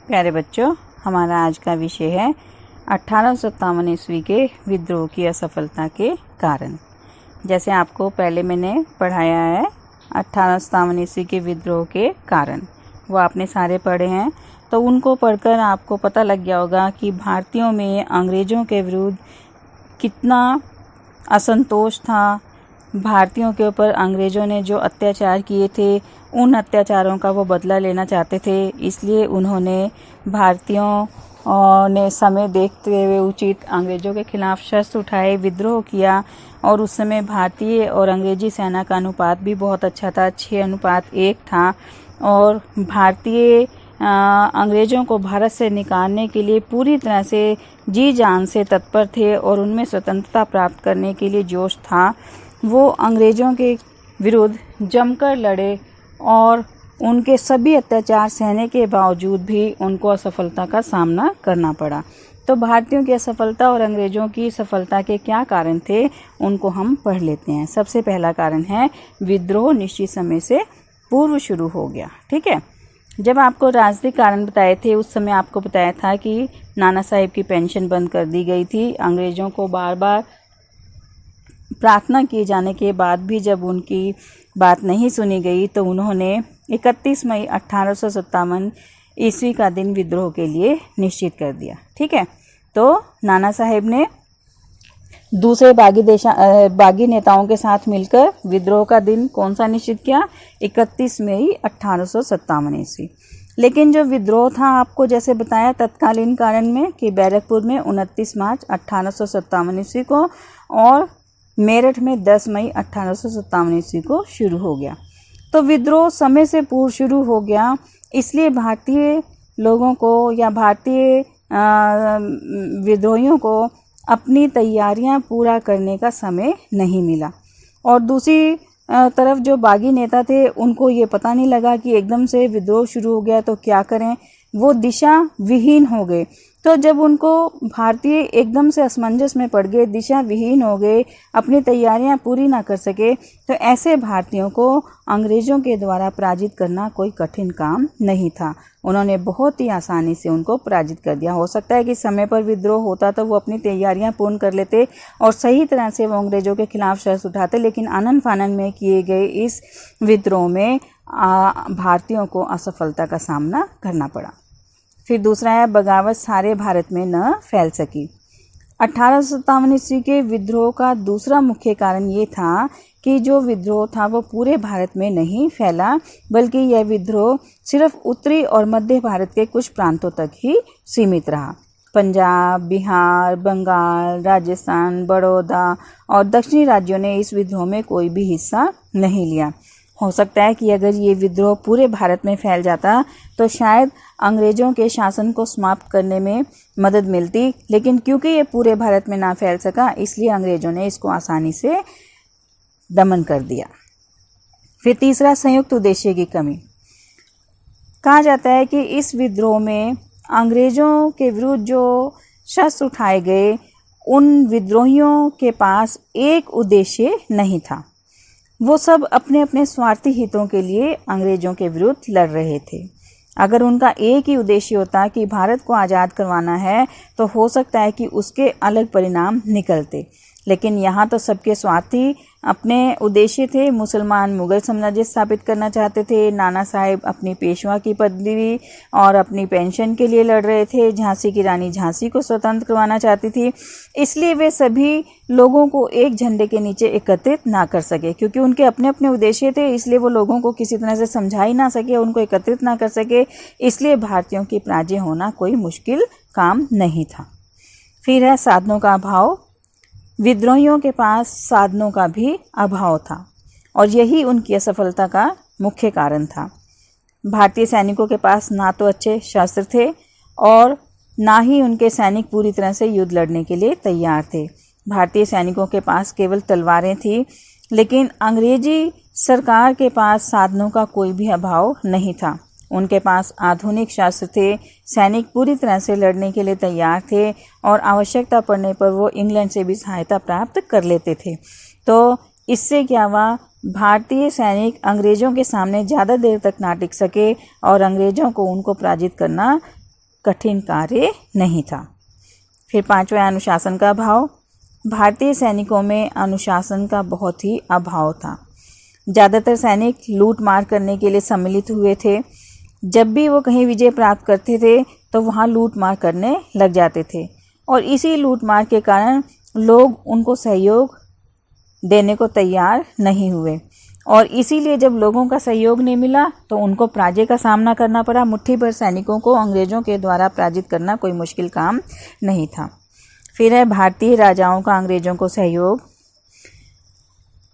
प्यारे बच्चों, हमारा आज का विषय है 1857 ईस्वी के विद्रोह की असफलता के कारण। जैसे आपको पहले मैंने पढ़ाया है 1857 ईस्वी के विद्रोह के कारण, वो आपने सारे पढ़े हैं। तो उनको पढ़कर आपको पता लग गया होगा कि भारतीयों में अंग्रेज़ों के विरुद्ध कितना असंतोष था। भारतीयों के ऊपर अंग्रेज़ों ने जो अत्याचार किए थे, उन अत्याचारों का वो बदला लेना चाहते थे। इसलिए उन्होंने भारतीयों ने समय देखते हुए उचित अंग्रेज़ों के खिलाफ शस्त्र उठाए, विद्रोह किया। और उस समय भारतीय और अंग्रेज़ी सेना का अनुपात भी बहुत अच्छा था, 6:1 था। और भारतीय अंग्रेज़ों को भारत से निकालने के लिए पूरी तरह से जी जान से तत्पर थे और उनमें स्वतंत्रता प्राप्त करने के लिए जोश था। वो अंग्रेज़ों के विरुद्ध जमकर लड़े और उनके सभी अत्याचार सहने के बावजूद भी उनको असफलता का सामना करना पड़ा। तो भारतीयों की असफलता और अंग्रेज़ों की सफलता के क्या कारण थे, उनको हम पढ़ लेते हैं। सबसे पहला कारण है विद्रोह निश्चित समय से पूर्व शुरू हो गया। ठीक है, जब आपको राजनीतिक कारण बताए थे, उस समय आपको बताया था कि नाना साहेब की पेंशन बंद कर दी गई थी। अंग्रेज़ों को बार बार प्रार्थना किए जाने के बाद भी जब उनकी बात नहीं सुनी गई, तो उन्होंने 31 मई 1857 ईस्वी का दिन विद्रोह के लिए निश्चित कर दिया। ठीक है, तो नाना साहेब ने दूसरे बागी नेताओं के साथ मिलकर विद्रोह का दिन कौन सा निश्चित किया? 31 मई 1857 ईस्वी। लेकिन जो विद्रोह था, आपको जैसे बताया तत्कालीन कारण में कि बैरकपुर में 29 मार्च 1857 ईस्वी को और मेरठ में 10 मई 1857 ईस्वी को शुरू हो गया। तो विद्रोह समय से पूर्व शुरू हो गया, इसलिए भारतीय लोगों को या भारतीय विद्रोहियों को अपनी तैयारियां पूरा करने का समय नहीं मिला। और दूसरी तरफ जो बागी नेता थे, उनको ये पता नहीं लगा कि एकदम से विद्रोह शुरू हो गया तो क्या करें, वो दिशा विहीन हो गए। तो जब उनको भारतीय एकदम से असमंजस में पड़ गए, दिशा विहीन हो गए, अपनी तैयारियां पूरी ना कर सके, तो ऐसे भारतीयों को अंग्रेज़ों के द्वारा पराजित करना कोई कठिन काम नहीं था। उन्होंने बहुत ही आसानी से उनको पराजित कर दिया। हो सकता है कि समय पर विद्रोह होता तो वो अपनी तैयारियां पूर्ण कर लेते और सही तरह से वो अंग्रेज़ों के खिलाफ शस्त्र उठाते, लेकिन आनन फानन में किए गए इस विद्रोह में भारतीयों को असफलता का सामना करना पड़ा। फिर दूसरा है बगावत सारे भारत में न फैल सकी। 1857 ईस्वी के विद्रोह का दूसरा मुख्य कारण ये था कि जो विद्रोह था वो पूरे भारत में नहीं फैला, बल्कि यह विद्रोह सिर्फ उत्तरी और मध्य भारत के कुछ प्रांतों तक ही सीमित रहा। पंजाब, बिहार, बंगाल, राजस्थान, बड़ौदा और दक्षिणी राज्यों ने इस विद्रोह में कोई भी हिस्सा नहीं लिया। हो सकता है कि अगर ये विद्रोह पूरे भारत में फैल जाता तो शायद अंग्रेज़ों के शासन को समाप्त करने में मदद मिलती, लेकिन क्योंकि ये पूरे भारत में ना फैल सका, इसलिए अंग्रेज़ों ने इसको आसानी से दमन कर दिया। फिर तीसरा, संयुक्त उद्देश्य की कमी। कहा जाता है कि इस विद्रोह में अंग्रेज़ों के विरुद्ध जो शस्त्र उठाए गए, उन विद्रोहियों के पास एक उद्देश्य नहीं था। वो सब अपने अपने स्वार्थी हितों के लिए अंग्रेज़ों के विरुद्ध लड़ रहे थे। अगर उनका एक ही उद्देश्य होता कि भारत को आज़ाद करवाना है, तो हो सकता है कि उसके अलग परिणाम निकलते, लेकिन यहाँ तो सबके स्वार्थी अपने उद्देश्य थे। मुसलमान मुग़ल साम्राज्य स्थापित करना चाहते थे, नाना साहेब अपनी पेशवा की पदवी और अपनी पेंशन के लिए लड़ रहे थे, झांसी की रानी झांसी को स्वतंत्र करवाना चाहती थी। इसलिए वे सभी लोगों को एक झंडे के नीचे एकत्रित ना कर सके, क्योंकि उनके अपने अपने उद्देश्य थे। इसलिए वो लोगों को किसी तरह से समझा ही ना सके, उनको एकत्रित ना कर सके। इसलिए भारतीयों की पराजय होना कोई मुश्किल काम नहीं था। फिर है साधनों का अभाव। विद्रोहियों के पास साधनों का भी अभाव था और यही उनकी असफलता का मुख्य कारण था। भारतीय सैनिकों के पास ना तो अच्छे शस्त्र थे और ना ही उनके सैनिक पूरी तरह से युद्ध लड़ने के लिए तैयार थे। भारतीय सैनिकों के पास केवल तलवारें थी, लेकिन अंग्रेजी सरकार के पास साधनों का कोई भी अभाव नहीं था। उनके पास आधुनिक शस्त्र थे, सैनिक पूरी तरह से लड़ने के लिए तैयार थे और आवश्यकता पड़ने पर वो इंग्लैंड से भी सहायता प्राप्त कर लेते थे। तो इससे क्या हुआ, भारतीय सैनिक अंग्रेज़ों के सामने ज़्यादा देर तक ना टिक सके और अंग्रेज़ों को उनको पराजित करना कठिन कार्य नहीं था। फिर पांचवा अनुशासन का अभाव। भारतीय सैनिकों में अनुशासन का बहुत ही अभाव था। ज़्यादातर सैनिक लूट मार करने के लिए सम्मिलित हुए थे। जब भी वो कहीं विजय प्राप्त करते थे तो वहाँ लूट मार करने लग जाते थे और इसी लूट मार के कारण लोग उनको सहयोग देने को तैयार नहीं हुए और इसीलिए जब लोगों का सहयोग नहीं मिला तो उनको पराजय का सामना करना पड़ा। मुट्ठी भर सैनिकों को अंग्रेज़ों के द्वारा पराजित करना कोई मुश्किल काम नहीं था। फिर है भारतीय राजाओं का अंग्रेज़ों को सहयोग।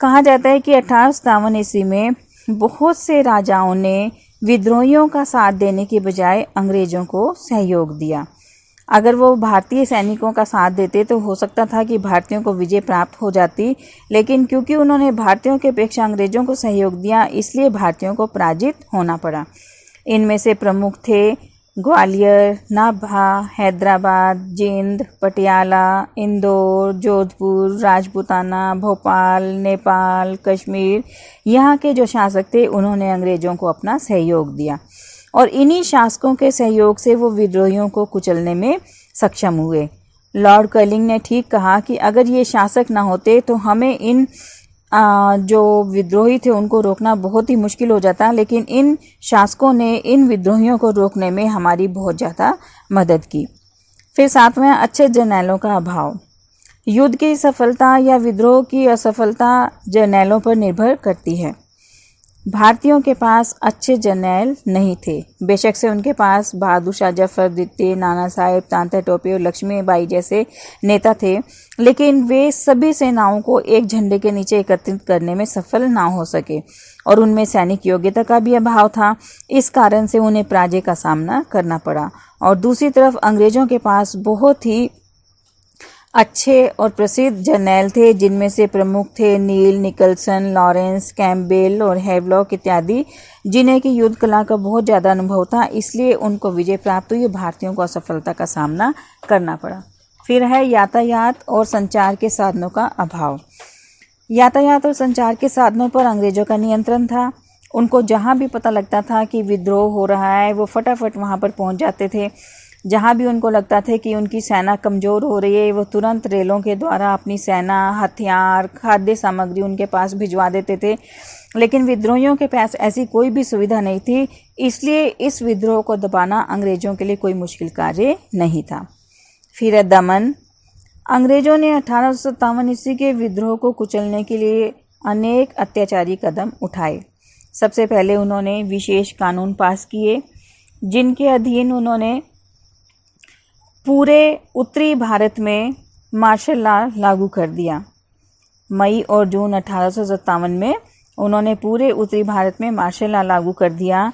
कहा जाता है कि 1857 ईस्वी में बहुत से राजाओं ने विद्रोहियों का साथ देने के बजाय अंग्रेज़ों को सहयोग दिया। अगर वो भारतीय सैनिकों का साथ देते तो हो सकता था कि भारतीयों को विजय प्राप्त हो जाती, लेकिन क्योंकि उन्होंने भारतीयों की अपेक्षा अंग्रेज़ों को सहयोग दिया इसलिए भारतीयों को पराजित होना पड़ा। इनमें से प्रमुख थे ग्वालियर, नाभा, हैदराबाद, जींद, पटियाला, इंदौर, जोधपुर, राजपूताना, भोपाल, नेपाल, कश्मीर। यहाँ के जो शासक थे उन्होंने अंग्रेज़ों को अपना सहयोग दिया और इन्हीं शासकों के सहयोग से वो विद्रोहियों को कुचलने में सक्षम हुए। लॉर्ड कर्लिंग ने ठीक कहा कि अगर ये शासक ना होते तो हमें इन जो विद्रोही थे उनको रोकना बहुत ही मुश्किल हो जाता, लेकिन इन शासकों ने इन विद्रोहियों को रोकने में हमारी बहुत ज़्यादा मदद की। फिर सातवां, अच्छे जर्नैलों का अभाव। युद्ध की सफलता या विद्रोह की असफलता जर्नैलों पर निर्भर करती है। भारतीयों के पास अच्छे जर्नैल नहीं थे। बेशक से उनके पास बहादुर शाह जफर, द्वितीय नाना साहेब, तांत्या टोपे और लक्ष्मीबाई जैसे नेता थे, लेकिन वे सभी सेनाओं को एक झंडे के नीचे एकत्रित करने में सफल ना हो सके और उनमें सैनिक योग्यता का भी अभाव था। इस कारण से उन्हें पराजय का सामना करना पड़ा। और दूसरी तरफ अंग्रेज़ों के पास बहुत ही अच्छे और प्रसिद्ध जर्नैल थे, जिनमें से प्रमुख थे नील, निकलसन, लॉरेंस, कैम्पबेल और हैवलॉक इत्यादि, जिन्हें की युद्ध कला का बहुत ज़्यादा अनुभव था, इसलिए उनको विजय प्राप्त हुई। भारतीयों को असफलता का सामना करना पड़ा। फिर है यातायात और संचार के साधनों का अभाव। यातायात और संचार के साधनों पर अंग्रेज़ों का नियंत्रण था। उनको जहाँ भी पता लगता था कि विद्रोह हो रहा है वो फटाफट वहाँ पर पहुँच जाते थे। जहाँ भी उनको लगता था कि उनकी सेना कमज़ोर हो रही है वो तुरंत रेलों के द्वारा अपनी सेना, हथियार, खाद्य सामग्री उनके पास भिजवा देते थे। लेकिन विद्रोहियों के पास ऐसी कोई भी सुविधा नहीं थी, इसलिए इस विद्रोह को दबाना अंग्रेज़ों के लिए कोई मुश्किल कार्य नहीं था। फिर है दमन। अंग्रेज़ों ने 1857 ईस्वी के विद्रोह को कुचलने के लिए अनेक अत्याचारी कदम उठाए। सबसे पहले उन्होंने विशेष कानून पास किए, जिनके अधीन उन्होंने पूरे उत्तरी भारत में मार्शल लॉ लागू कर दिया। मई और जून 1857 में उन्होंने पूरे उत्तरी भारत में मार्शल लॉ लागू कर दिया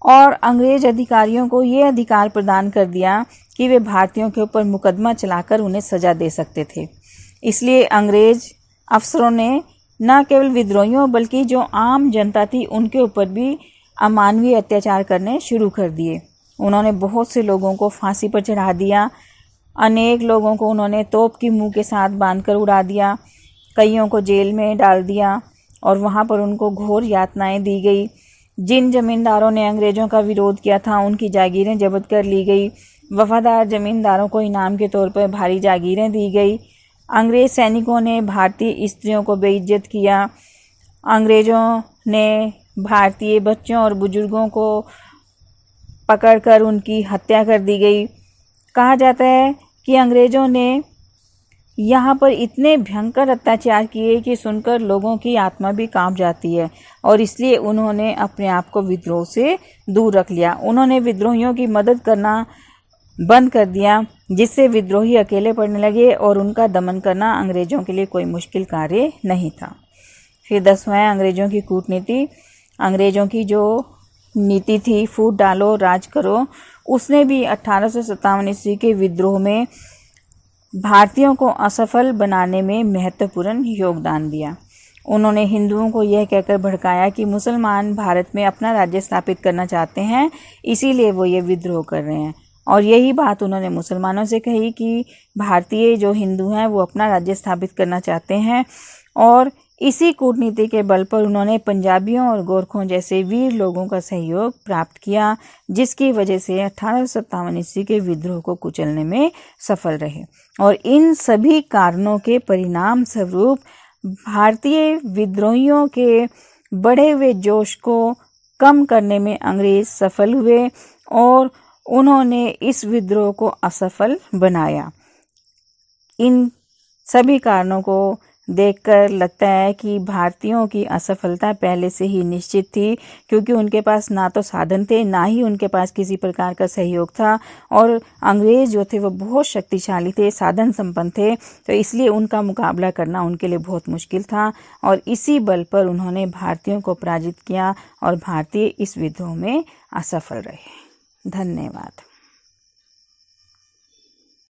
और अंग्रेज अधिकारियों को ये अधिकार प्रदान कर दिया कि वे भारतीयों के ऊपर मुकदमा चलाकर उन्हें सज़ा दे सकते थे। इसलिए अंग्रेज अफसरों ने न केवल विद्रोहियों बल्कि जो आम जनता थी उनके ऊपर भी अमानवीय अत्याचार करने शुरू कर दिए। उन्होंने बहुत से लोगों को फांसी पर चढ़ा दिया, अनेक लोगों को उन्होंने तोप की मुंह के साथ बांधकर उड़ा दिया, कईयों को जेल में डाल दिया और वहाँ पर उनको घोर यातनाएं दी गई। जिन जमींदारों ने अंग्रेज़ों का विरोध किया था उनकी जागीरें जब्त कर ली गई। वफादार जमींदारों को इनाम के तौर पर भारी जागीरें दी गई। अंग्रेज़ सैनिकों ने भारतीय स्त्रियों को बेइज्जत किया। अंग्रेज़ों ने भारतीय बच्चों और बुजुर्गों को पकड़कर उनकी हत्या कर दी गई। कहा जाता है कि अंग्रेज़ों ने यहाँ पर इतने भयंकर अत्याचार किए कि सुनकर लोगों की आत्मा भी कांप जाती है और इसलिए उन्होंने अपने आप को विद्रोह से दूर रख लिया। उन्होंने विद्रोहियों की मदद करना बंद कर दिया, जिससे विद्रोही अकेले पड़ने लगे और उनका दमन करना अंग्रेज़ों के लिए कोई मुश्किल कार्य नहीं था। फिर 10वां, अंग्रेज़ों की कूटनीति। अंग्रेज़ों की जो नीति थी फूट डालो राज करो, उसने भी 1857 ईस्वी के विद्रोह में भारतीयों को असफल बनाने में महत्वपूर्ण योगदान दिया। उन्होंने हिंदुओं को यह कहकर भड़काया कि मुसलमान भारत में अपना राज्य स्थापित करना चाहते हैं, इसीलिए वो ये विद्रोह कर रहे हैं। और यही बात उन्होंने मुसलमानों से कही कि भारतीय जो हिंदू हैं वो अपना राज्य स्थापित करना चाहते हैं और इसी कूटनीति के बल पर उन्होंने पंजाबियों और गोरखों जैसे वीर लोगों का सहयोग प्राप्त किया, जिसकी वजह से 1857 ईस्वी के विद्रोह को कुचलने में सफल रहे। और इन सभी कारणों के परिणाम स्वरूप भारतीय विद्रोहियों के बढ़े हुए जोश को कम करने में अंग्रेज सफल हुए और उन्होंने इस विद्रोह को असफल बनाया। इन सभी कारणों को देखकर लगता है कि भारतीयों की असफलता पहले से ही निश्चित थी, क्योंकि उनके पास ना तो साधन थे, ना ही उनके पास किसी प्रकार का सहयोग था, और अंग्रेज जो थे वो बहुत शक्तिशाली थे, साधन संपन्न थे, तो इसलिए उनका मुकाबला करना उनके लिए बहुत मुश्किल था। और इसी बल पर उन्होंने भारतीयों को पराजित किया और भारतीय इस विद्रोह में असफल रहे। धन्यवाद।